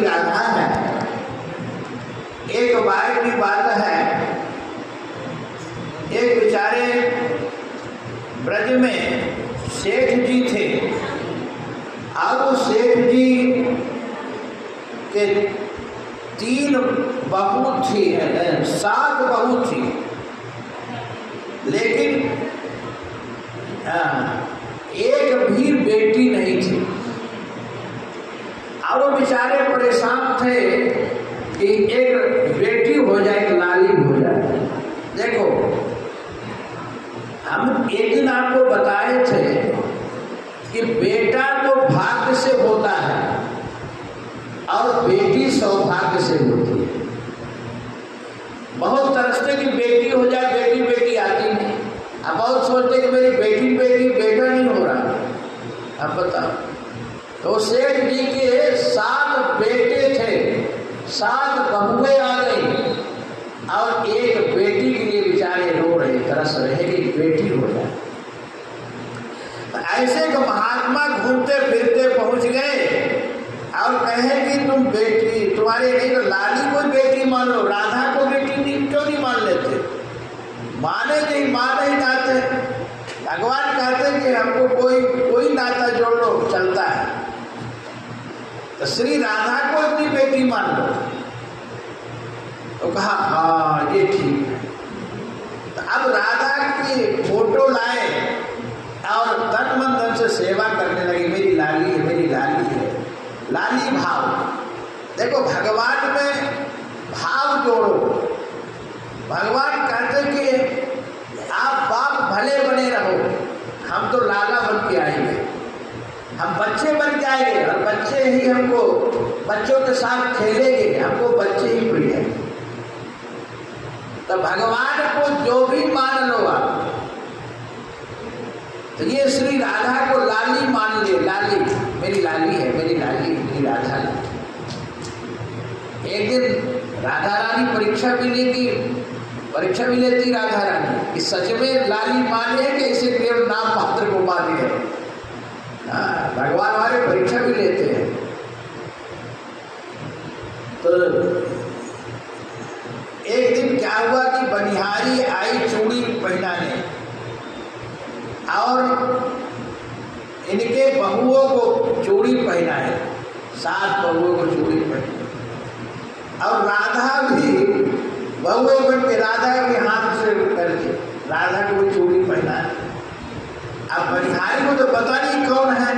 राधा है। एक बार की बात है, एक बेचारे ब्रज में सेठ जी थे। अब वो सेठ जी के 3 बहू थी, 7 बहू थी, लेकिन एक भी बेटी नहीं थी। अब वो बेचारे परेशान थे कि एक बेटी हो जाए, एक लाली हो जाए। देखो, हम एक दिन आपको बताए थे कि बेटा तो भाग्य से होता है और बेटी सौभाग्य से होती है। बहुत तरसते कि बेटी हो जाए, बेटी बेटी आती नहीं। अब बहुत सोचते कि मेरी बेटी बेटी, बेटा नहीं हो रहा। अब बताओ, तो सेठ जी के 7 बेटे थे, 7 बहुएं आ गई और एक बेटी के लिए बेचारे रो रहे, तरस रहे कि बेटी हो जाए। ऐसे को महात्मा घूमते फिरते पहुंच गए और कहे कि तुम बेटी, तुम्हारे नहीं तो लाली को बेटी मान लो, राधा को बेटी नहीं, क्यों नहीं मान लेते? माने नहीं, मान नहीं नाते। भगवान कहते कि हमको कोई नाता जोड़ लो, चलता है। तो श्री राधा को अपनी बेटी मान लो। तो कहा हाँ ये ठीक है। तो अब राधा की फोटो लाए और तन मन धन से सेवा करने लगे। मेरी लाली है, मेरी लाली है। लाली भाव, देखो भगवान में भाव जोड़ो। भगवान कहते कि आप बाप भले बने रहो, हम तो लाला बन के आएंगे, हम बच्चे बन के आएंगे और बच्चे ही हमको, बच्चों के साथ खेलेंगे, हमको बच्चे ही प्रिय है। तो भगवान को जो भी मान लो आप, तो ये श्री राधा को लाली मान ले। लाली, मेरी लाली है, मेरी लाली, मेरी राधा। एक दिन राधा रानी परीक्षा भी लेती राधा रानी कि सच में लाली माने कि इसे केवल नाम मात्र को माने है। भगवान हमारे परीक्षा भी लेते हैं। तो एक दिन क्या हुआ कि बनिहारी आई चूड़ी पहनाने और इनके बहुओं को चूड़ी पहनाए, 7 बहुओं को चूड़ी पहनाए और राधा भी बहुए बन के, राधा के हाथ से करके राधा को भी चूड़ी पहनाए। अब बनिहारी को तो पता नहीं कौन है,